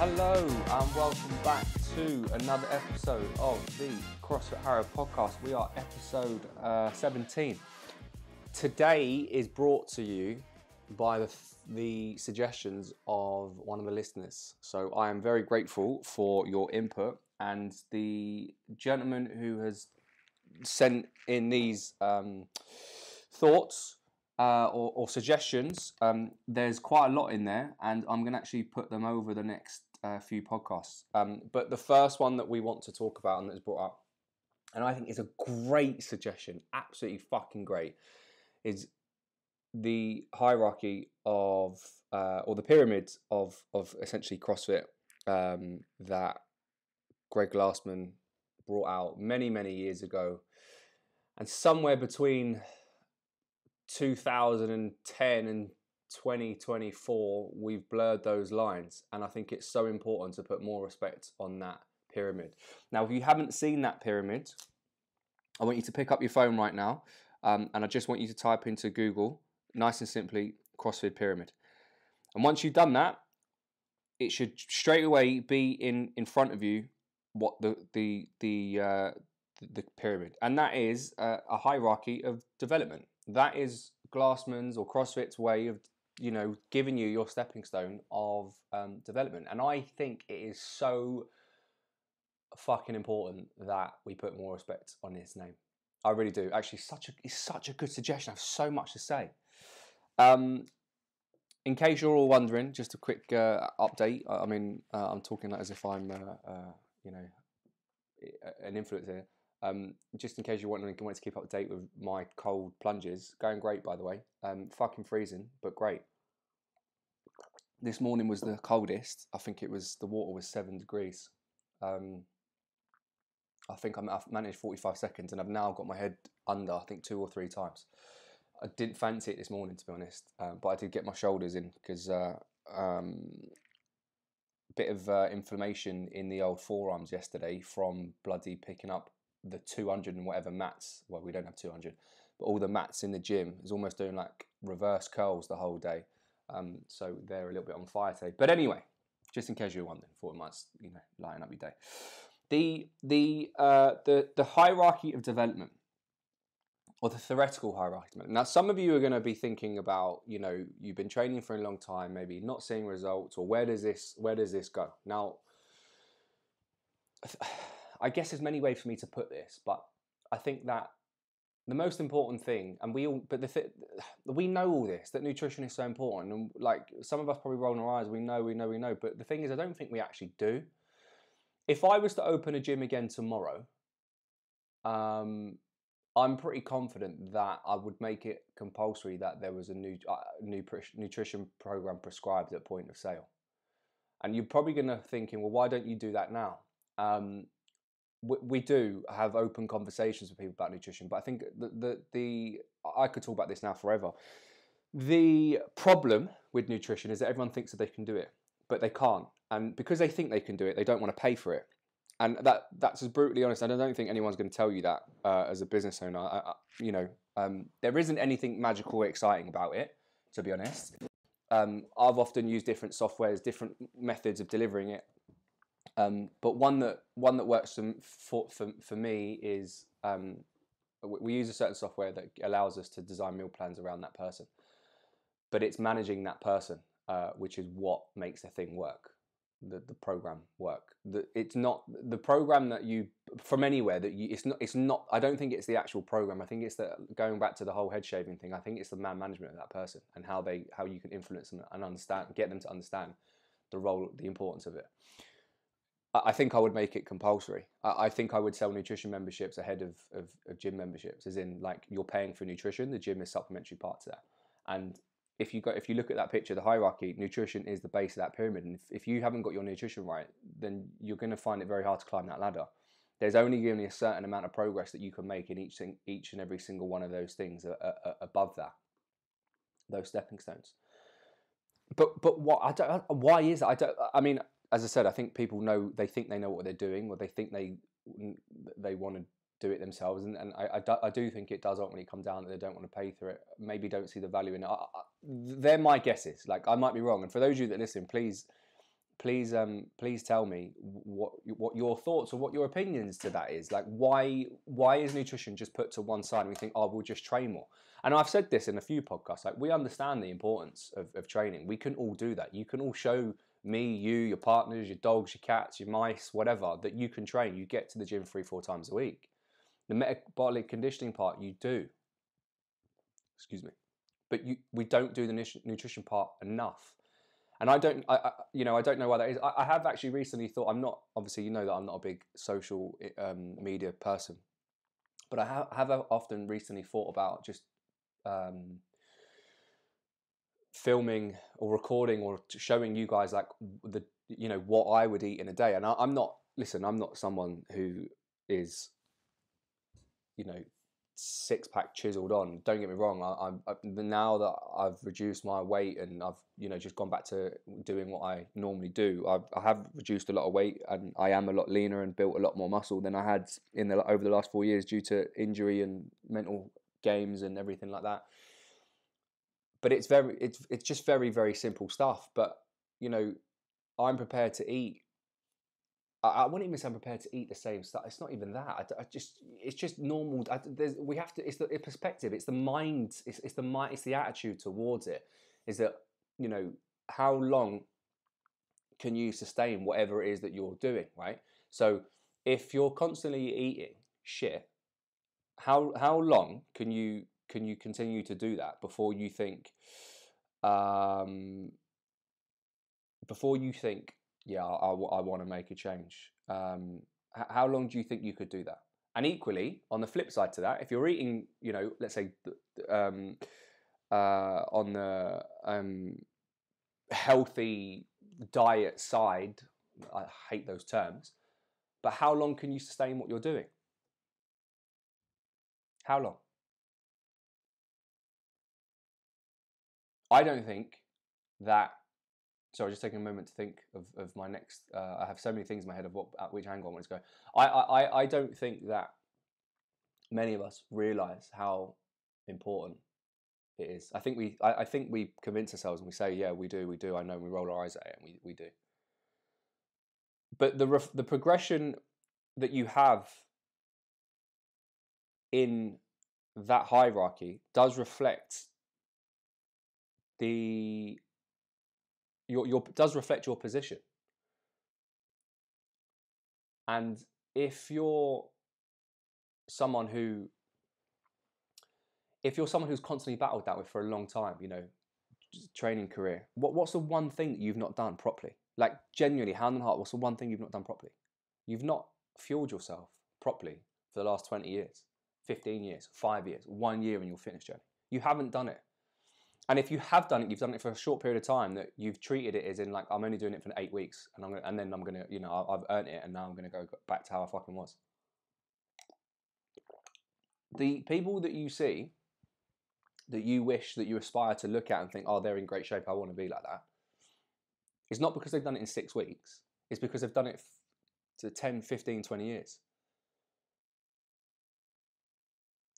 Hello and welcome back to another episode of the CrossFit Harrow podcast. We are episode 17. Today is brought to you by the suggestions of one of the listeners. So I am very grateful for your input, and the gentleman who has sent in these thoughts or suggestions, there's quite a lot in there, and I'm going to actually put them over the next few podcasts. But the first one that we want to talk about and that is brought up, and I think is a great suggestion, absolutely fucking great, is the hierarchy of, or the pyramid of essentially CrossFit that Greg Glassman brought out many, many years ago. And somewhere between 2010 and 2024, we've blurred those lines, and I think it's so important to put more respect on that pyramid. Now, if you haven't seen that pyramid, I want you to pick up your phone right now, and I just want you to type into Google, nice and simply, CrossFit pyramid. And once you've done that, it should straight away be in front of you what the pyramid, and that is a hierarchy of development. That is Glassman's or CrossFit's way of, giving you your stepping stone of development. And I think it is so fucking important that we put more respect on his name. I really do. Actually, it's such a good suggestion. I have so much to say. In case you're all wondering, just a quick update. I mean, I'm talking as if I'm, an influencer here. Just in case you're wanting to keep up to date with my cold plunges, going great, by the way. Fucking freezing, but great. This morning was the coldest. I think the water was 7 degrees. I think I've managed 45 seconds, and I've now got my head under, I think 2 or 3 times. I didn't fancy it this morning, to be honest, but I did get my shoulders in because bit of inflammation in the old forearms yesterday from bloody picking up the 200 and whatever mats. Well, we don't have 200, but all the mats in the gym is almost doing like reverse curls the whole day. So they're a little bit on fire today. But anyway, just in case you're wondering, thought it might, lighten up your day. The hierarchy of development, or the theoretical hierarchy. Now, some of you are going to be thinking about, you've been training for a long time, maybe not seeing results, or where does this go? Now, I guess there's many ways for me to put this, but I think that the most important thing, and we know all this, that nutrition is so important, and like some of us probably roll our eyes, we know, but the thing is, I don't think we actually do. If I was to open a gym again tomorrow, I'm pretty confident that I would make it compulsory that there was a new nutrition program prescribed at point of sale. And you're probably going to thinking, well, why don't you do that now? We do have open conversations with people about nutrition, but I think I could talk about this now forever. The problem with nutrition is that everyone thinks that they can do it, but they can't. And because they think they can do it, they don't want to pay for it. And that's as brutally honest. I don't think anyone's going to tell you that as a business owner. There isn't anything magical or exciting about it, to be honest. I've often used different softwares, different methods of delivering it. But one that works for me is we use a certain software that allows us to design meal plans around that person. But it's managing that person, which is what makes a thing work. The program work. It's not the program that you from anywhere that you. It's not. I don't think it's the actual program. I think it's going back to the whole head shaving thing. I think it's the man management of that person and how you can influence them and get them to understand the role, the importance of it. I think I would make it compulsory. I think I would sell nutrition memberships ahead of gym memberships, as in like you're paying for nutrition, the gym is supplementary part to that. And if you look at that picture, the hierarchy, nutrition is the base of that pyramid. And if you haven't got your nutrition right, then you're going to find it very hard to climb that ladder. There's only going to be a certain amount of progress that you can make in each and every single one of those things above that, those stepping stones. But why is that? I mean, as I said, I think people know, they think they know what they're doing, or they think they want to do it themselves, and I do think it does ultimately come down that they don't want to pay for it, maybe don't see the value in it. They're my guesses. Like, I might be wrong, and for those of you that listen, please please tell me what your thoughts or what your opinions to that is. Like, why is nutrition just put to one side and we think, oh, we'll just train more? And I've said this in a few podcasts. Like, we understand the importance of training. We can all do that. You can all show me, you, your partners, your dogs, your cats, your mice, whatever, that you can train. You get to the gym 3-4 times a week. The metabolic conditioning part, you do. Excuse me. But we don't do the nutrition part enough. And I don't know why that is. I have actually recently thought, I'm not, obviously, you know that I'm not a big social media person, but I have often recently thought about just filming or recording or showing you guys like what I would eat in a day. And I'm not someone who is, six-pack chiseled on. Don't get me wrong. I now that I've reduced my weight and I've just gone back to doing what I normally do, I have reduced a lot of weight and I am a lot leaner and built a lot more muscle than I had over the last 4 years due to injury and mental games and everything like that. But it's just very, very simple stuff. But I'm prepared to eat. I wouldn't even say I'm prepared to eat the same stuff. It's not even that. It's just normal. It's the perspective. It's the mind. It's the mind. It's the attitude towards it. Is that how long can you sustain whatever it is that you're doing, right? So if you're constantly eating shit, how long can you continue to do that before you think, yeah, I want to make a change? How long do you think you could do that? And equally, on the flip side to that, if you're eating, let's say, on the healthy diet side, I hate those terms, but how long can you sustain what you're doing? How long? I don't think that. Sorry, just taking a moment to think of my next. I have so many things in my head of which angle I want to go. I don't think that many of us realise how important it is. I think we convince ourselves and we say, yeah, we do. I know, and we roll our eyes at it, and we do. But the progression that you have in that hierarchy does reflect does reflect your position. And if you're someone who's constantly battled that with for a long time, training career, what's the one thing that you've not done properly? Like, genuinely, hand on heart, what's the one thing you've not done properly? You've not fueled yourself properly for the last 20 years, 15 years, 5 years, 1 year in your fitness journey. You haven't done it. And if you have done it, you've done it for a short period of time that you've treated it as in, like, I'm only doing it for 8 weeks and then I'm gonna, I've earned it and now I'm gonna go back to how I fucking was. The people that you see, that you wish, that you aspire to look at and think, oh, they're in great shape, I want to be like that, it's not because they've done it in 6 weeks. It's because they've done it to 10, 15, 20 years.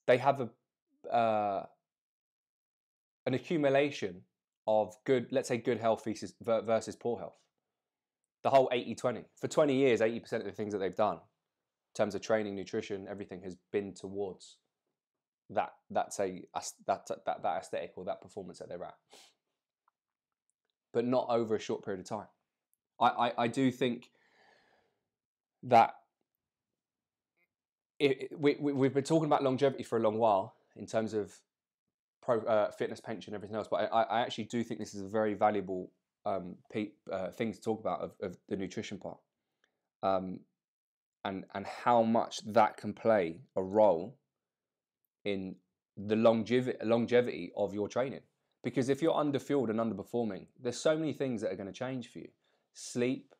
They have an accumulation of good, let's say good health versus poor health. The whole 80-20. For 20 years, 80% of the things that they've done in terms of training, nutrition, everything has been towards that aesthetic or that performance that they're at. But not over a short period of time. I do think that we've been talking about longevity for a long while in terms of fitness, pension, everything else, but I actually do think this is a very valuable thing to talk about of the nutrition part, and how much that can play a role in the longevity of your training. Because if you're underfueled and underperforming, there's so many things that are going to change for you. Sleep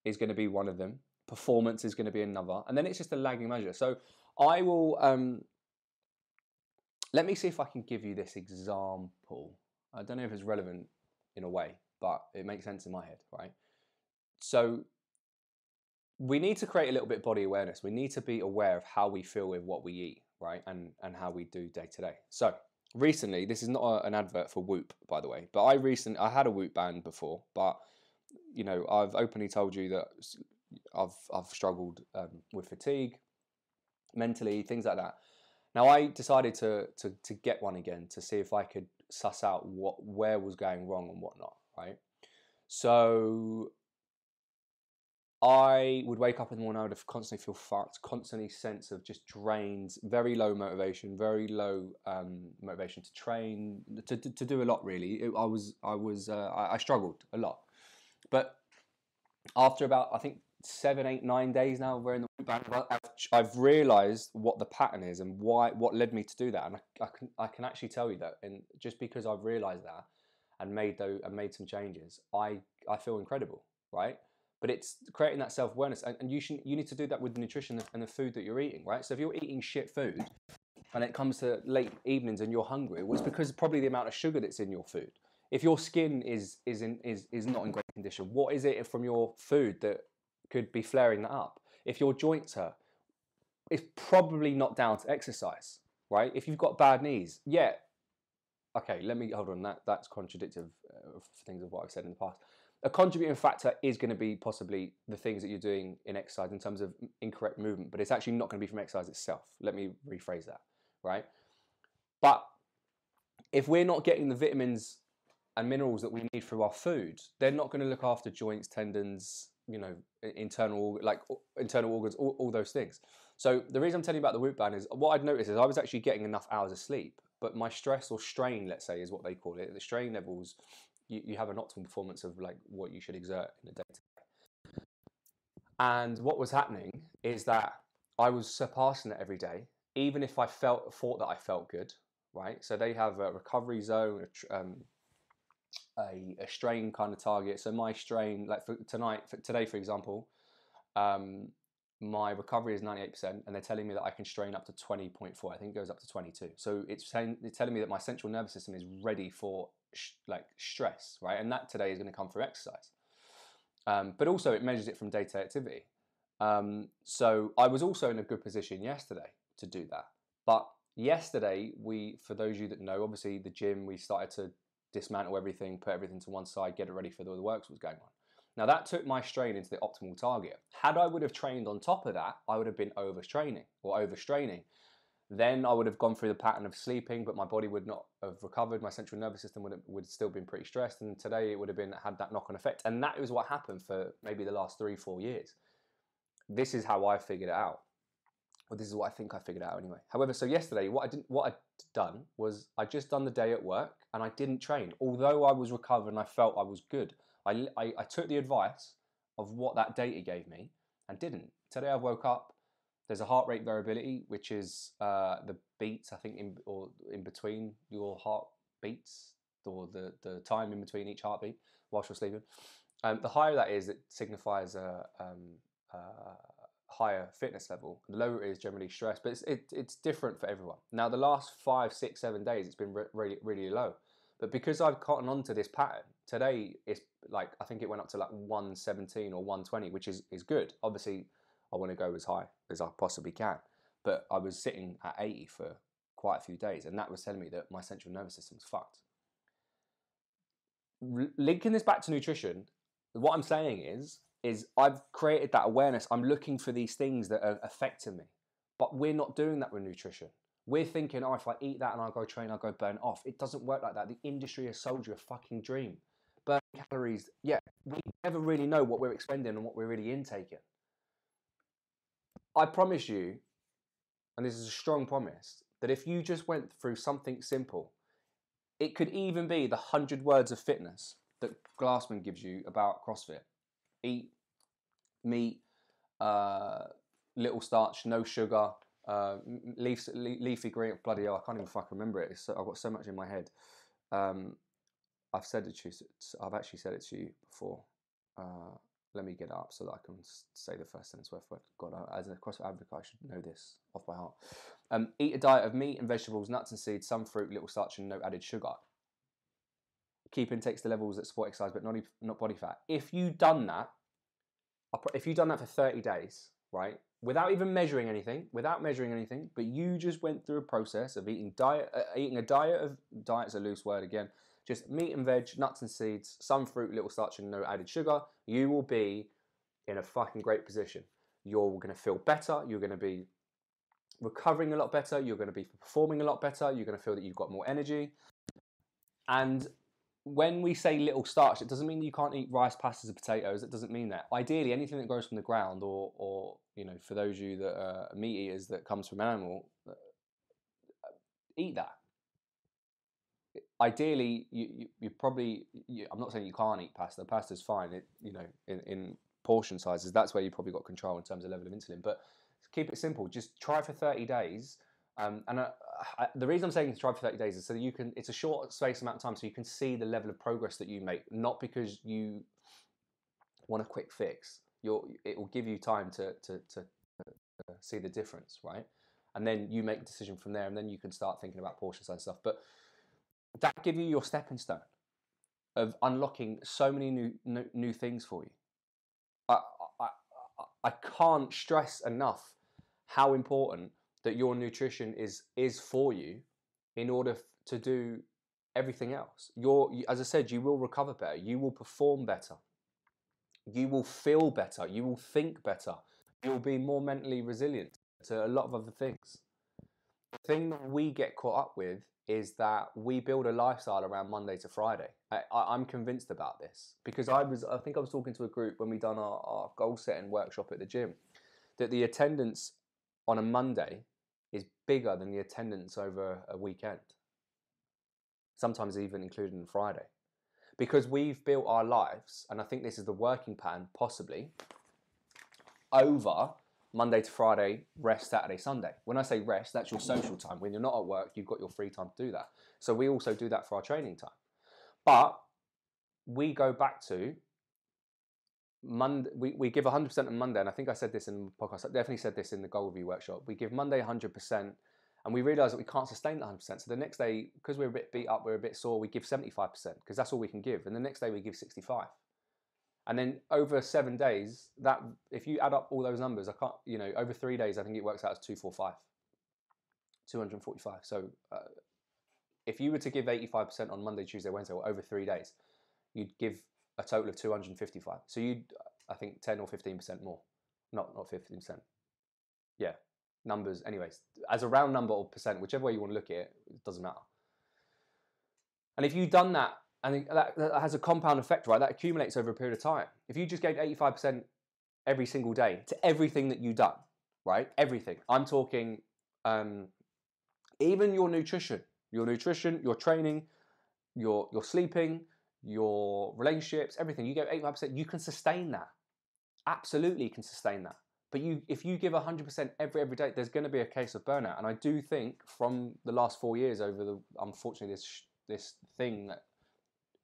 is going to be one of them. Performance is going to be another, and then it's just a lagging measure. So I will. Let me see if I can give you this example. I don't know if it's relevant in a way, but it makes sense in my head, right? So we need to create a little bit of body awareness. We need to be aware of how we feel with what we eat, right? And how we do day to day. So recently, this is not an advert for Whoop, by the way, but I had a Whoop band before, but you know, I've openly told you that I've struggled with fatigue, mentally, things like that. Now I decided to get one again to see if I could suss out where was going wrong and whatnot, right? So I would wake up in the morning, I would constantly feel fucked, constantly sense of just drained, very low motivation, very low motivation to train, to do a lot really. I struggled a lot. But after about, I think, 7, 8, 9 days now we're in the band, I've realised what the pattern is and what led me to do that. And I can actually tell you that, and just because I've realised that and made some changes, I feel incredible, right? But it's creating that self-awareness, and you need to do that with the nutrition and the food that you're eating, right? So if you're eating shit food and it comes to late evenings and you're hungry, well, it's because probably the amount of sugar that's in your food. If your skin is not in great condition, what is it from your food that could be flaring that up? If your joints hurt, it's probably not down to exercise, right? If you've got bad knees, yeah, okay, let me hold on. That's contradictory of things of what I've said in the past. A contributing factor is going to be possibly the things that you're doing in exercise in terms of incorrect movement, but it's actually not going to be from exercise itself. Let me rephrase that, right? But if we're not getting the vitamins and minerals that we need through our food, they're not going to look after joints, tendons, you know, internal organs, all those things. So the reason I'm telling you about the Whoop band is what I'd noticed is I was actually getting enough hours of sleep, but my stress or strain, let's say, is what they call it. The strain levels, you have an optimal performance of like what you should exert in a day. And what was happening is that I was surpassing it every day, even if I thought that I felt good, right? So they have a recovery zone, a strain kind of target. So my strain, like for today, for example, my recovery is 98%, and they're telling me that I can strain up to 20.4. I think it goes up to 22. So it's telling me that my central nervous system is ready for like stress, right? And that today is going to come through exercise. But also it measures it from day-to-day activity. So I was also in a good position yesterday to do that. But yesterday, for those of you that know, obviously the gym, we started to dismantle everything, put everything to one side, get it ready for the works was going on. Now that took my strain into the optimal target. Had I would have trained on top of that, I would have been overstraining. Then I would have gone through the pattern of sleeping, but my body would not have recovered. My central nervous system would still been pretty stressed, and today it would have had that knock-on effect. And that is what happened for maybe the last 3-4 years. This is how I figured it out. Well, this is what I think I figured out anyway. However, so yesterday, what I'd done was I just done the day at work and I didn't train. Although I was recovered and I felt I was good, I took the advice of what that data gave me and didn't. Today I woke up. There's a heart rate variability, which is the beats, I think, in between your heart beats, or the time in between each heartbeat whilst you're sleeping. The higher that is, it signifies a higher fitness level. The lower it is generally stress, but it's different for everyone. Now, the last 5, 6, 7 days, it's been really, really low. But because I've cottoned on to this pattern, today it's like, I think it went up to like 117 or 120, which is good. Obviously, I want to go as high as I possibly can. But I was sitting at 80 for quite a few days, and that was telling me that my central nervous system's fucked. Linking this back to nutrition, what I'm saying is I've created that awareness. I'm looking for these things that are affecting me. But we're not doing that with nutrition. We're thinking, oh, if I eat that and I go train, I'll go burn off. It doesn't work like that. The industry has sold you a fucking dream. Burn calories. Yeah, we never really know what we're expending and what we're really intaking. I promise you, and this is a strong promise, that if you just went through something simple, it could even be the 100 words of fitness that Glassman gives you about CrossFit. Eat meat, little starch, no sugar, leafy green. Bloody hell, I can't even fucking remember it. I've got so much in my head. I've said it to you. I've actually said it to you before. Let me get it up so that I can say the first sentence word for word. God, as a CrossFit advocate, I should know this off by heart. Eat a diet of meat and vegetables, nuts and seeds, some fruit, little starch, and no added sugar. Keep intakes to levels that support exercise, but not body fat. If you've done that for 30 days, right, without even measuring anything, but you just went through a process of eating a diet's a loose word again, just meat and veg, nuts and seeds, some fruit, little starch, and no added sugar, you will be in a fucking great position. You're going to feel better. You're going to be recovering a lot better. You're going to be performing a lot better. You're going to feel that you've got more energy. And when we say little starch, it doesn't mean you can't eat rice, pastas, and potatoes. It doesn't mean that. Ideally, anything that grows from the ground, or you know, for those of you that are meat eaters, that comes from an animal, eat that. Ideally, you probably. I'm not saying you can't eat pasta. Pasta's fine. It, you know, in portion sizes, that's where you probably got control in terms of level of insulin. But keep it simple. Just try for 30 days. The reason I'm saying to try for 30 days is so that you can. It's a short space amount of time, so you can see the level of progress that you make. Not because you want a quick fix. It will give you time to see the difference, right? And then you make a decision from there, and then you can start thinking about portion size stuff. But that give you your stepping stone of unlocking so many new things for you. I can't stress enough how important that your nutrition is for you in order to do everything else. As I said, you will recover better, you will perform better, you will feel better, you will think better, you will be more mentally resilient to a lot of other things. The thing that we get caught up with is that we build a lifestyle around Monday to Friday. I'm convinced about this because I think I was talking to a group when we done our goal setting workshop at the gym, that the attendance on a Monday is bigger than the attendance over a weekend, sometimes even including Friday, because we've built our lives, and I think this is the working pattern possibly, over Monday to Friday, rest Saturday, Sunday. When I say rest, that's your social time. When you're not at work, you've got your free time to do that. So we also do that for our training time. But we go back to Monday. We give 100% on Monday, and I think I said this in the podcast. I definitely said this in the goal review workshop. We give Monday 100%, and we realise that we can't sustain that 100%. So the next day, because we're a bit beat up, we're a bit sore, we give 75% because that's all we can give. And the next day we give 65%. And then over 7 days, that if you add up all those numbers, I can't, you know, over 3 days, I think it works out as 245, 245. So if you were to give 85% on Monday, Tuesday, Wednesday, or over 3 days, you'd give a total of 255. So you'd, I think, 10 or 15% more. Not 15%. Yeah, numbers. Anyways, as a round number or percent, whichever way you want to look at it, it doesn't matter. And if you've done that, and that has a compound effect, right? That accumulates over a period of time. If you just gave 85% every single day to everything that you've done, right? Everything. I'm talking even your nutrition, your training, your sleeping, your relationships, everything. You give 85%, you can sustain that. Absolutely can sustain that. But if you give 100% every day, there's going to be a case of burnout. And I do think from the last 4 years, over unfortunately this thing that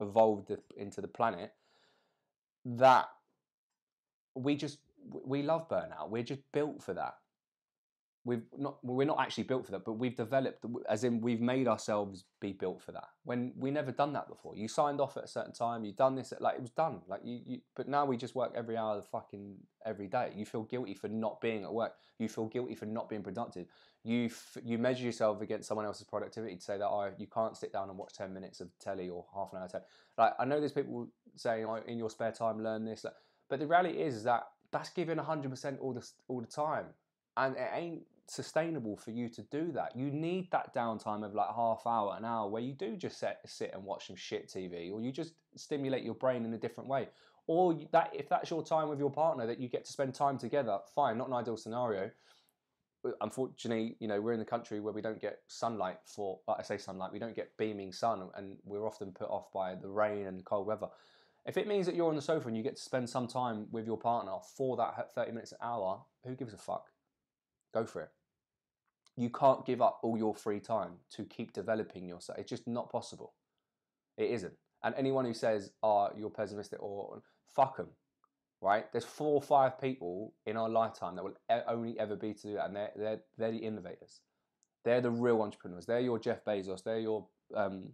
evolved into the planet, that we love burnout. We're just built for that. We're not actually built for that, but we've developed, as in we've made ourselves be built for that. When we never done that before. You signed off at a certain time, you done this, like it was done. Like but now we just work every hour of the fucking every day. You feel guilty for not being at work. You feel guilty for not being productive. You measure yourself against someone else's productivity to say that, oh, you can't sit down and watch 10 minutes of telly or half an hour of telly. Like I know there's people saying, oh, in your spare time learn this, but the reality is that that's giving 100% all the time. And it ain't sustainable for you to do that. You need that downtime of like half hour, an hour, where you do just sit and watch some shit TV, or you just stimulate your brain in a different way. Or that if that's your time with your partner, that you get to spend time together, fine, not an ideal scenario. Unfortunately, you know, we're in the country where we don't get sunlight like I say sunlight, we don't get beaming sun, and we're often put off by the rain and cold weather. If it means that you're on the sofa and you get to spend some time with your partner for that 30 minutes, an hour, who gives a fuck? Go for it. You can't give up all your free time to keep developing yourself. It's just not possible. It isn't. And anyone who says, oh, you're pessimistic, or fuck them, right? There's 4 or 5 people in our lifetime that will only ever be to do that, and they're the innovators. They're the real entrepreneurs. They're your Jeff Bezos. They're your Elon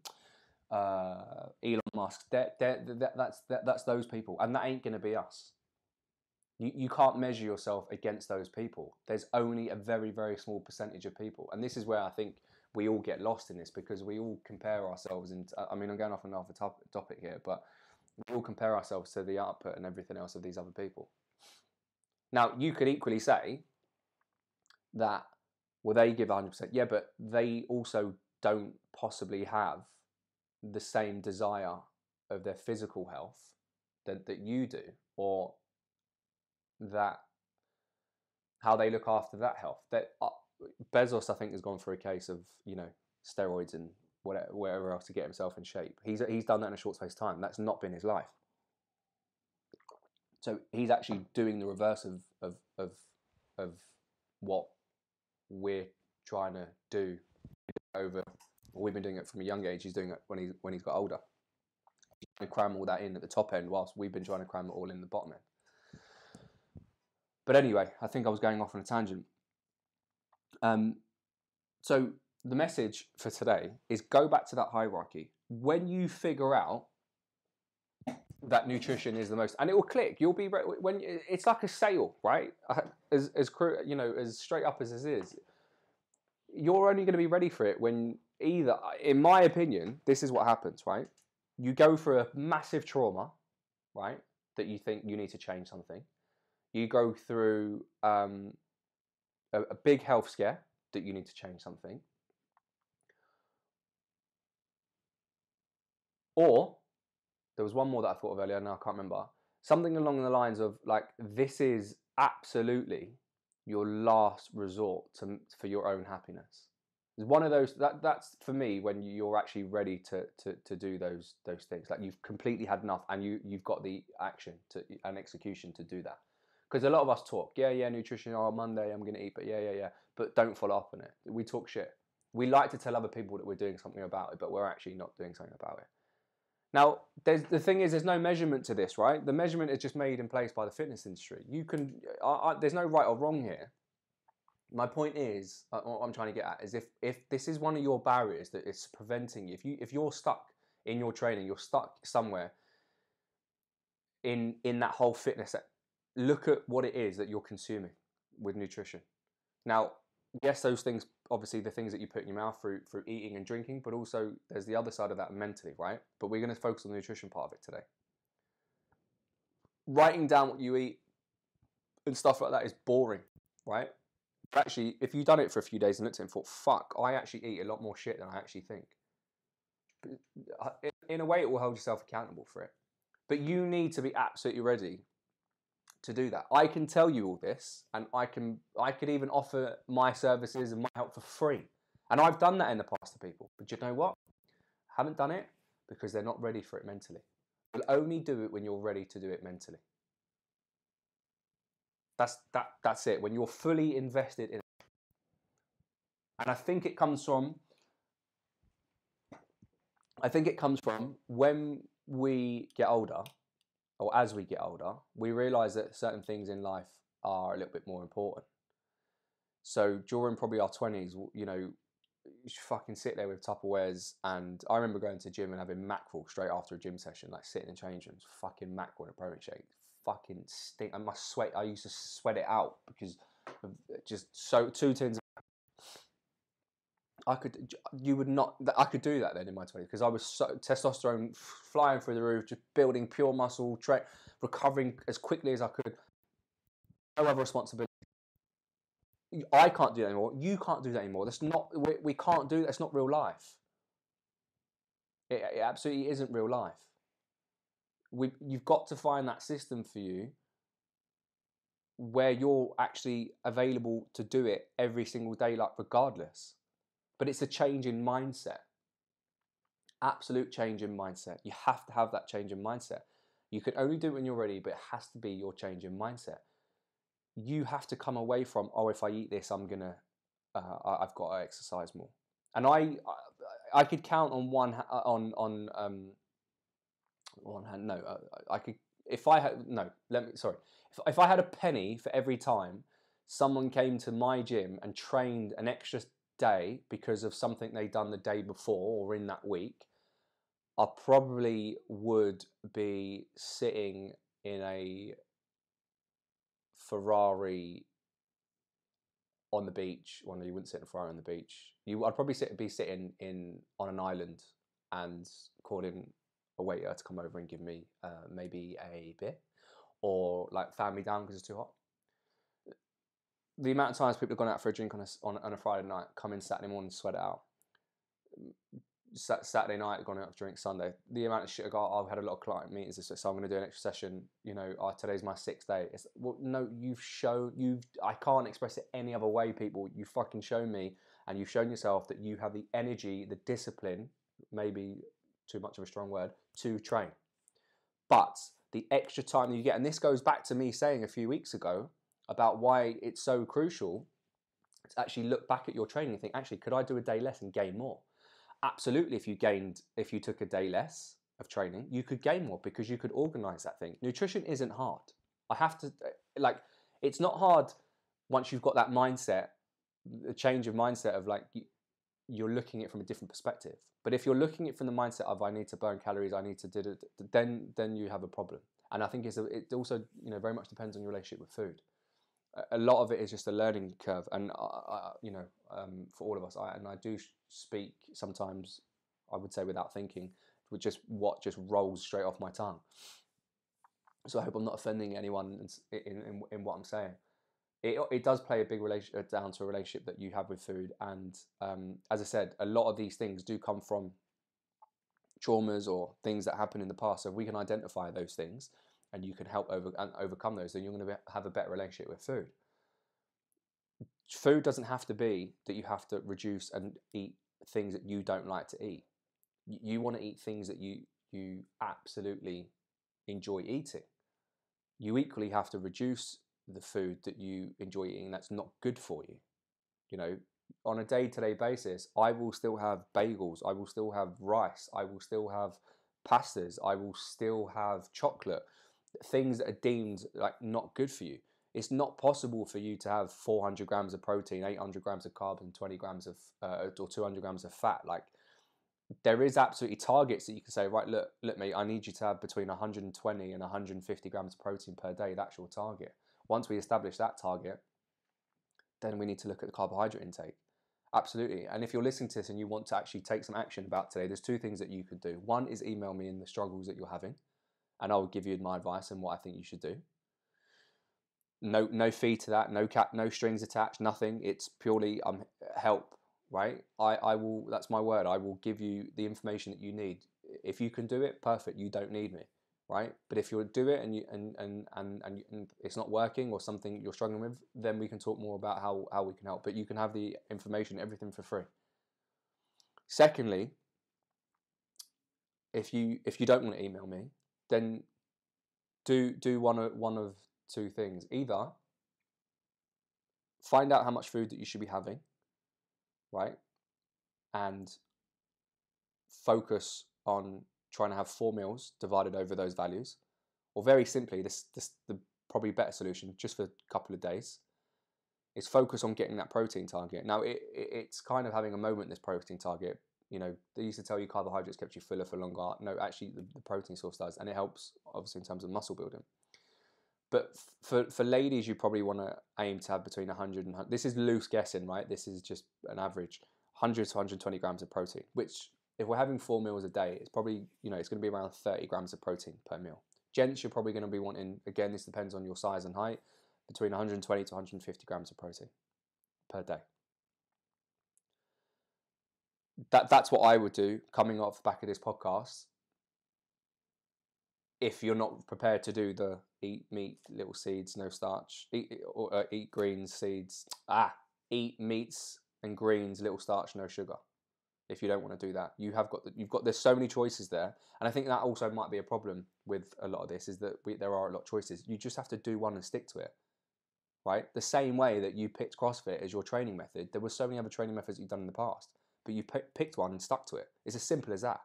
Musk. That's those people, and that ain't going to be us. You can't measure yourself against those people. There's only a very, very small percentage of people. And this is where I think we all get lost in this because we all compare ourselves. And I mean, I'm going off on another topic here, but we all compare ourselves to the output and everything else of these other people. Now, you could equally say that, well, they give 100%. Yeah, but they also don't possibly have the same desire of their physical health that you do, or that how they look after that health. That Bezos, I think, has gone through a case of, you know, steroids and whatever else to get himself in shape. He's done that in a short space of time. That's not been his life. So he's actually doing the reverse of what we're trying to do over. We've been doing it from a young age. He's doing it when he's got older. He's trying to cram all that in at the top end, whilst we've been trying to cram it all in the bottom end. But anyway, I think I was going off on a tangent. So the message for today is go back to that hierarchy. When you figure out that nutrition is the most, and it will click. You'll be when it's like a sale, right? As you know, as straight up as this is, you're only going to be ready for it when either, in my opinion, this is what happens, right? You go through a massive trauma, right? That you think you need to change something. You go through a big health scare that you need to change something. Or there was one more that I thought of earlier, and I can't remember. Something along the lines of, like, this is absolutely your last resort for your own happiness. It's one of those, that's for me when you're actually ready to do those things. Like, you've completely had enough, and you've got the action and execution to do that. Because a lot of us talk, yeah, nutrition, Monday I'm going to eat, but yeah, but don't follow up on it. We talk shit. We like to tell other people that we're doing something about it, but we're actually not doing something about it. Now, the thing is, there's no measurement to this, right? The measurement is just made in place by the fitness industry. You can, there's no right or wrong here. My point is, what I'm trying to get at is, if this is one of your barriers that is preventing you, if you're stuck in your training, you're stuck somewhere in that whole fitness, look at what it is that you're consuming with nutrition. Now, yes, those things, obviously the things that you put in your mouth through eating and drinking, but also there's the other side of that mentally, right? But we're going to focus on the nutrition part of it today. Writing down what you eat and stuff like that is boring, right? Actually, if you've done it for a few days and looked at it and thought, fuck, I actually eat a lot more shit than I actually think. In a way, it will hold yourself accountable for it. But you need to be absolutely ready to do that. I can tell you all this, and I could even offer my services and my help for free. And I've done that in the past to people. But you know what? I haven't done it because they're not ready for it mentally. You'll only do it when you're ready to do it mentally. That's it. When you're fully invested in it. And I think it comes from when we get older, or as we get older, we realize that certain things in life are a little bit more important. So during probably our 20s, you know, you should fucking sit there with Tupperwares. And I remember going to the gym and having mackerel straight after a gym session, like sitting in change rooms, fucking mackerel in a protein shake, fucking stink. And my sweat, I used to sweat it out because of just 2 tins. I could do that then in my 20s because I was so testosterone flying through the roof, just building pure muscle, recovering as quickly as I could. No other responsibility. I can't do that anymore. You can't do that anymore. That's not. We can't do that. That's not real life. It absolutely isn't real life. You've got to find that system for you where you're actually available to do it every single day, like regardless. But it's a change in mindset. Absolute change in mindset. You have to have that change in mindset. You can only do it when you're ready, but it has to be your change in mindset. You have to come away from, oh, if I eat this, I've got to exercise more. And I could count on one hand. No, I could. If I had if I had a penny for every time someone came to my gym and trained an extra day because of something they'd done the day before or in that week, I probably would be sitting in a Ferrari on the beach. Well, no, you wouldn't sit in a fryer on the beach. I'd probably be sitting on an island and calling a waiter to come over and give me maybe a beer, or like fan me down because it's too hot. The amount of times people have gone out for a drink on a Friday night, come in Saturday morning, sweat it out. Saturday night, gone out for drink Sunday. The amount of shit I got, I've had a lot of client meetings, so I'm going to do an extra session. Today's my 6th day. Well, no, I can't express it any other way, people. You fucking shown me, and you've shown yourself that you have the energy, the discipline, maybe too much of a strong word, to train. But the extra time that you get, and this goes back to me saying a few weeks ago about why it's so crucial to actually look back at your training and think, actually, could I do a day less and gain more? Absolutely. If you took a day less of training, you could gain more because you could organize that thing. Nutrition isn't hard. It's not hard once you've got that mindset, the change of mindset of you're looking at it from a different perspective. But if you're looking at it from the mindset of I need to burn calories, I need to do it, then you have a problem. And I think it also very much depends on your relationship with food. A lot of it is just a learning curve, and for all of us, I do speak sometimes, I would say without thinking, with just what just rolls straight off my tongue. So I hope I'm not offending anyone in what I'm saying. It does play a big relation down to a relationship that you have with food, and as I said, a lot of these things do come from traumas or things that happen in the past. So if we can identify those things, and you can help overcome those, then you're going to have a better relationship with food. Food doesn't have to be that you have to reduce and eat things that you don't like to eat. You want to eat things that you absolutely enjoy eating. You equally have to reduce the food that you enjoy eating that's not good for you. On a day-to-day basis, I will still have bagels, I will still have rice, I will still have pastas, I will still have chocolate, things that are deemed like not good for you. It's not possible for you to have 400 grams of protein, 800 grams of carbs, and 20 grams of or 200 grams of fat. Like, there is absolutely targets that you can say, right, look, mate, I need you to have between 120 and 150 grams of protein per day. That's your target. Once we establish that target, then we need to look at the carbohydrate intake. Absolutely. And if you're listening to this and you want to actually take some action about today, there's 2 things that you could do. One is email me in the struggles that you're having, and I will give you my advice and what I think you should do. No fee to that, no strings attached, nothing. It's purely help, right? I will. That's my word. I will give you the information that you need. If you can do it, perfect. You don't need me, right? But if you do it and it's not working or something you're struggling with, then we can talk more about how we can help. But you can have the information, everything for free. Secondly, if you don't want to email me, then do one of 2 things. Either find out how much food that you should be having, right? And focus on trying to have 4 meals divided over those values. Or very simply, the probably better solution, just for a couple of days, is focus on getting that protein target. Now, it's kind of having a moment, this protein target. They used to tell you carbohydrates kept you fuller for longer. No, actually, the protein source does, and it helps, obviously, in terms of muscle building. But for ladies, you probably want to aim to have between 100 and, this is loose guessing, right? This is just an average, 100 to 120 grams of protein, which if we're having 4 meals a day, it's probably, it's going to be around 30 grams of protein per meal. Gents, you're probably going to be wanting, again, this depends on your size and height, between 120 to 150 grams of protein per day. That's what I would do coming off the back of this podcast. If you're not prepared to do the eat meat, little seeds, no starch, eat greens, seeds, eat meats and greens, little starch, no sugar. If you don't want to do that, there's so many choices there, and I think that also might be a problem with a lot of this, is that there are a lot of choices. You just have to do one and stick to it, right? The same way that you picked CrossFit as your training method, there were so many other training methods you've done in the past, but you picked one and stuck to it. It's as simple as that.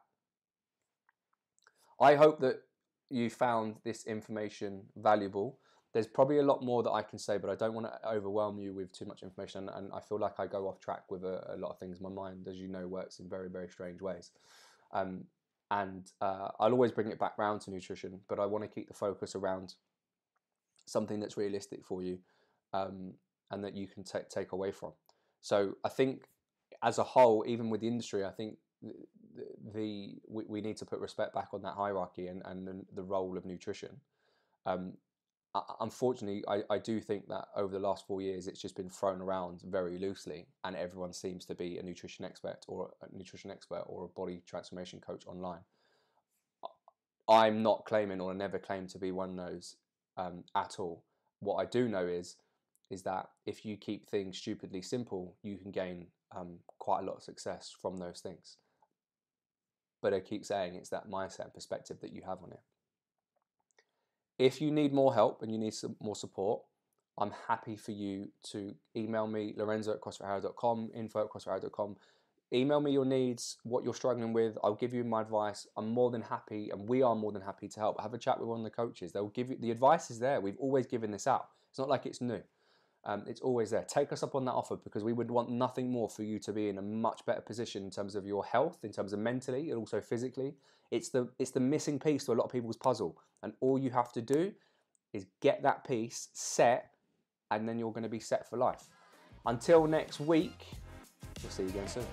I hope that you found this information valuable. There's probably a lot more that I can say, but I don't want to overwhelm you with too much information, and I feel like I go off track with a lot of things. My mind, as you know, works in very, very strange ways. I'll always bring it back round to nutrition, but I want to keep the focus around something that's realistic for you, and that you can take away from. So I think as a whole, even with the industry, I think we need to put respect back on that hierarchy and the role of nutrition. Unfortunately, I do think that over the last 4 years, it's just been thrown around very loosely, and everyone seems to be a nutrition expert or a body transformation coach online. I'm not claiming, or I never claimed to be one of those at all. What I do know is that if you keep things stupidly simple, you can gain quite a lot of success from those things. But I keep saying it's that mindset and perspective that you have on it. If you need more help and you need some more support, I'm happy for you to email me, lorenzo@crossfitharrow.com, info@crossfitharrow.com. Email me your needs, what you're struggling with. I'll give you my advice. I'm more than happy, and we are more than happy to help. Have a chat with one of the coaches. They'll give you, the advice is there. We've always given this out. It's not like it's new. It's always there. Take us up on that offer, because we would want nothing more for you to be in a much better position in terms of your health, in terms of mentally and also physically. It's the missing piece to a lot of people's puzzle, and all you have to do is get that piece set, and then you're going to be set for life. Until next week, we'll see you again soon.